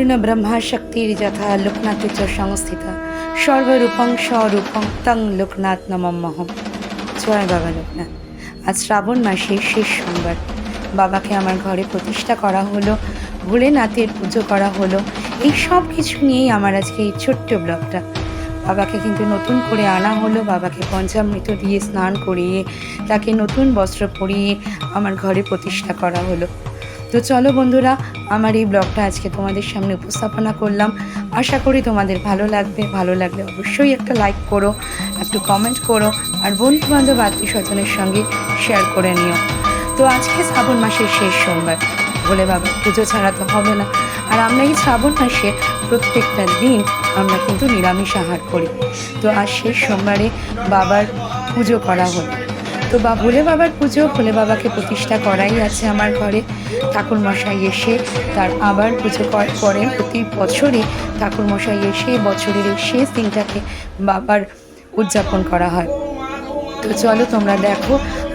পূর্ণ ব্রহ্মা শক্তির যথা লোকনাথে চ সংস্থিতা সর্বরূপং স্বরূপং তং লোকনাথ নমম্যহম। জয় বাবা লোকনাথ। আজ শ্রাবণ মাসের শেষ সোমবার, বাবাকে আমার ঘরে প্রতিষ্ঠা করা হলো, ভোলেনাথের পুজো করা হলো। এই সব কিছু নিয়েই আমার আজকে এই ছোট্ট ব্লগটা। বাবাকে কিন্তু নতুন করে আনা হলো, বাবাকে পঞ্চামৃত দিয়ে স্নান করিয়ে তাকে নতুন বস্ত্র পরিয়ে আমার ঘরে প্রতিষ্ঠা করা হলো। তো চলো বন্ধুরা, আমার এই ব্লগটা আজকে তোমাদের সামনে উপস্থাপনা করলাম। আশা করি তোমাদের ভালো লাগবে। ভালো লাগলে অবশ্যই একটা লাইক করো, একটু কমেন্ট করো, আর বন্ধু বান্ধব আত্মীয় স্বজনের সঙ্গে শেয়ার করে নিও। তো আজকে শ্রাবণ মাসের শেষ সোমবার, বলে বাবা পুজো ছাড়া তো হবে না। আর আমরা এই শ্রাবণ মাসে প্রত্যেকটা দিন আমরা কিন্তু নিরামিষ আহার করি। তো আজ শেষ সোমবারে বাবার পুজো করা হলো। তো ভোলে বাবার পুজো, ভোলে বাবাকে প্রতিষ্ঠা করাই আছে আমার ঘরে। ঠাকুরমশাই এসে তার আবার পুজো করেন প্রতি বছরই। ঠাকুরমশাই এসে বছরের এই শেষ দিনটাকে বাবার উদযাপন করা হয়। তো চলো তোমরা দেখো।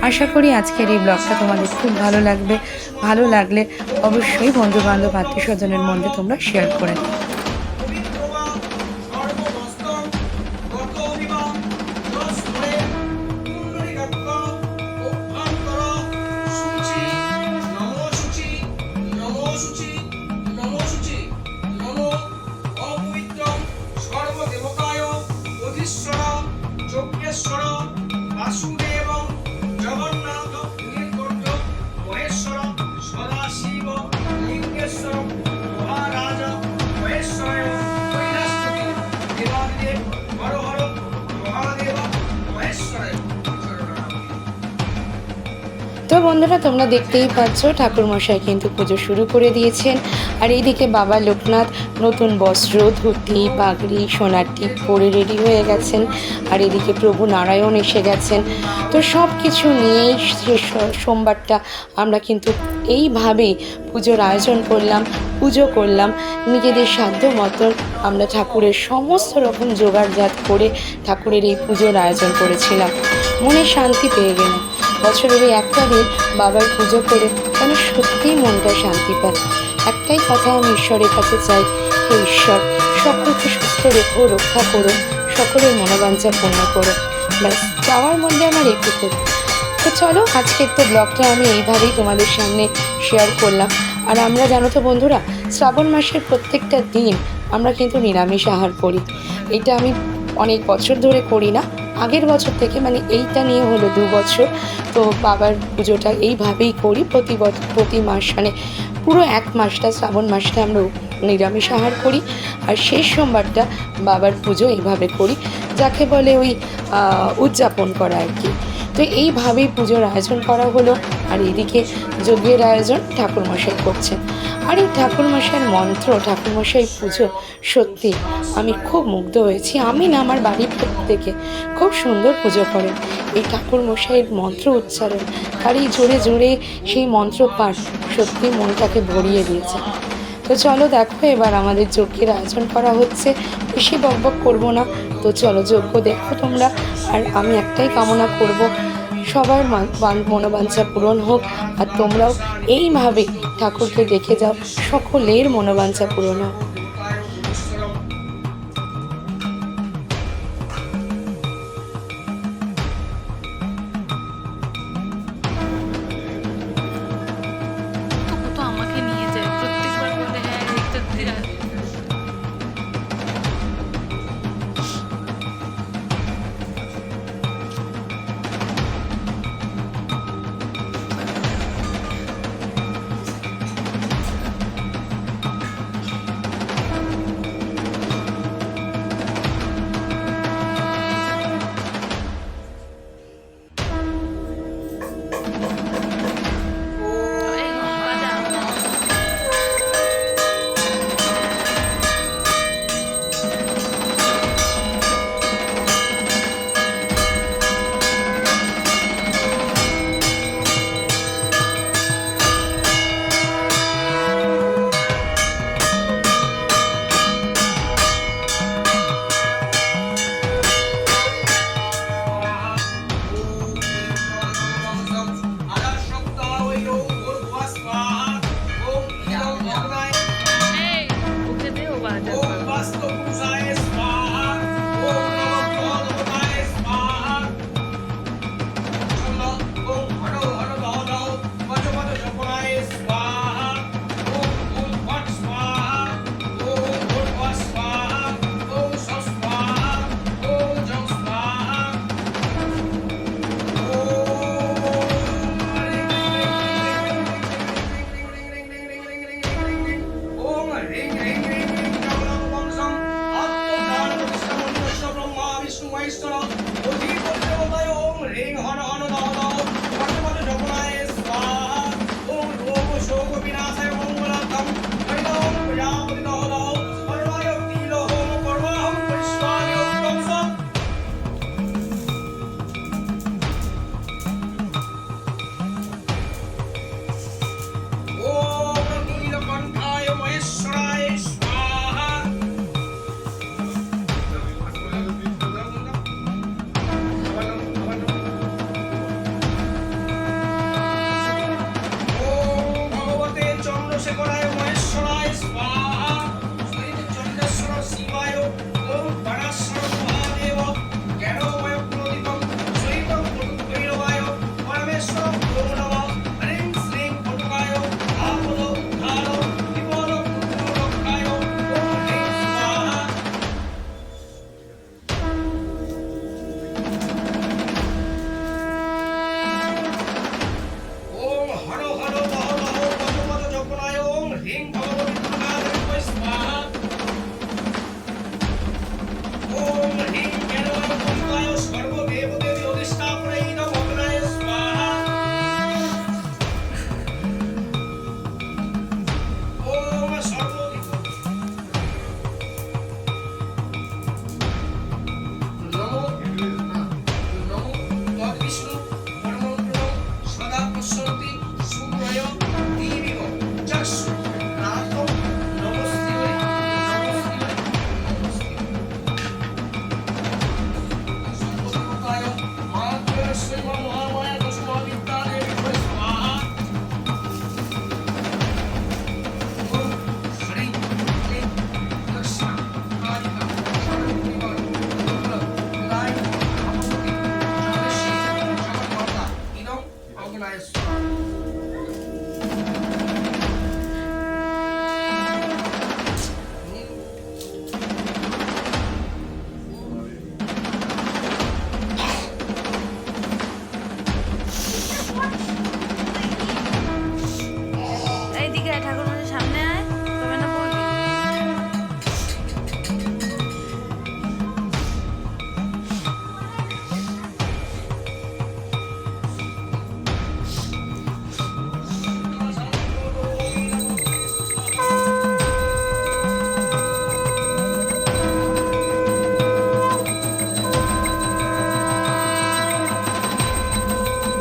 আশা করি আজকের এই ব্লগটা তোমাদের খুব ভালো লাগবে। ভালো লাগলে অবশ্যই বন্ধু বান্ধব আত্মীয় স্বজনের মধ্যে তোমরা শেয়ার করে দিও। বাসুদেব জগন্নাথ নীলকণ্ঠ মহেশ্বর সদাশিব লিঙ্গেশ্বর মহারাজ মহেশ্বর কৈলাসপতি দেবাদিদেব হর হর মহাদেব মহেশ্বর। তো বন্ধুরা, তোমরা দেখতেই পাচ্ছ ঠাকুরমশাই কিন্তু পুজো শুরু করে দিয়েছেন। আর এইদিকে বাবা লোকনাথ নতুন বস্ত্র, ধুতি, পাগড়ি, সোনার টিপ পরে রেডি হয়ে গেছেন। আর এদিকে প্রভু নারায়ণ এসে গেছেন। তো সব কিছু নিয়েই শেষ সোমবারটা আমরা কিন্তু এইভাবেই পুজোর আয়োজন করলাম, পুজো করলাম। নিজেদের সাধ্য মতন আমরা ঠাকুরের সমস্ত রকম জোগাড়জাত করে ঠাকুরের এই পুজোর আয়োজন করেছিলাম। মনে শান্তি পেয়ে গেলাম। বছরের এই একটা দিন বাবার পুজো করে যেন সত্যিই মনটা শান্তি পায়। একটাই কথা আমি ঈশ্বরের কাছে চাই, হে ঈশ্বর, সকলকে সুস্থ রেখো, রক্ষা করো, সকলের মনোবাঞ্ছা পূর্ণ করো। ব্যাস, চাওয়ার মধ্যে আমার এইটুকু। তো চলো, আজকের তো ব্লগটা আমি এইভাবেই তোমাদের সামনে শেয়ার করলাম। আর আমরা জানো তো বন্ধুরা, শ্রাবণ মাসের প্রত্যেকটা দিন আমরা কিন্তু নিরামিষ আহার করি। এটা আমি অনেক বছর ধরে করি না, আগের বছর থেকে, মানে এইটা নিয়ে হলো 2 বছর। তো বাবার পুজোটা এইভাবেই করি প্রতি মাস, মানে পুরো 1 মাসটা, শ্রাবণ মাসটা আমরা নিরামিষ আহার করি। আর শেষ সোমবারটা বাবার পুজো এইভাবে করি, যাকে বলে ওই উদযাপন করা আর কি। তো এইভাবেই পুজোর আয়োজন করা হলো। আর এদিকে যজ্ঞের আয়োজন ঠাকুরমশাই করছেন। আর এই ঠাকুরমশাইয়ের মন্ত্র, ঠাকুরমশাই পুজো, সত্যি আমি খুব মুগ্ধ হয়েছি। আমি না, আমার বাড়ির প্রত্যেকে খুব সুন্দর পুজো করেন। এই ঠাকুরমশাইয়ের মন্ত্র উচ্চারণ আর এই জোরে জোরে সেই মন্ত্র পাঠ সত্যি মনটাকে ভরিয়ে দিয়েছে। তো চলো দেখো, এবার আমাদের যজ্ঞের আয়োজন করা হচ্ছে। বেশি বকবক করবো না। তো চলো যজ্ঞ দেখো তোমরা। আর আমি একটাই কামনা করব, সবার মনোবাঞ্ছা পূরণ হোক। আর তোমরাও এইভাবে ঠাকুরকে দেখে যাও, সকলের মনোবাঞ্ছা পূরণ হোক। আমাকে নিয়ে যায় প্রত্যেকবার, বলে হ্যাঁ একটা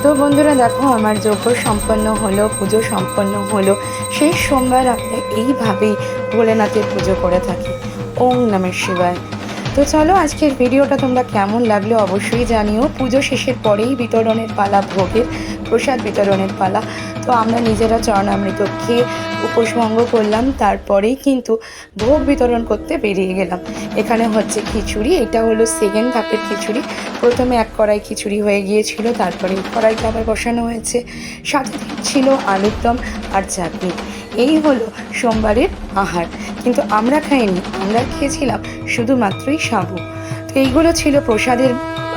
তো বন্ধুরা দেখো, আমার যজ্ঞ সম্পন্ন হলো, পুজো সম্পন্ন হলো। শেষ সোমবার আমরা এইভাবেই ভোলেনাথের পুজো করে থাকি। ওম নমঃ শিবায়। তো চলো, আজকের ভিডিওটা তোমরা কেমন লাগলো অবশ্যই জানিও। পুজো শেষের পরেই বিতরণের পালা, ভোগের প্রসাদ বিতরণের পালা। তো আমরা নিজেরা চরণামৃত খেয়ে উপোস ভঙ্গ করলাম, তারপরেই কিন্তু ভোগ বিতরণ করতে বেরিয়ে গেলাম। এখানে হচ্ছে খিচুড়ি, এটা হলো সেকেন্ড ধাপের খিচুড়ি। প্রথমে এক কড়াই খিচুড়ি হয়ে গিয়েছিল, তারপরে এই কড়াইটা আবার বসানো হয়েছে। সাথে ছিল আলুর দম আর চাটনি। এই হলো সোমবারের আহার। কিন্তু আমরা খাইনি, আমরা খেয়েছিলাম শুধুমাত্রই সাবু। তো এইগুলো ছিল প্রসাদের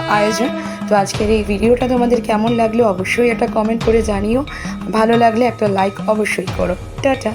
আয়োজন। তো আজকের এই ভিডিওটা তোমাদের কেমন লাগলো অবশ্যই একটা কমেন্ট করে জানিও। ভালো লাগলে একটা লাইক অবশ্যই করো। টাটা।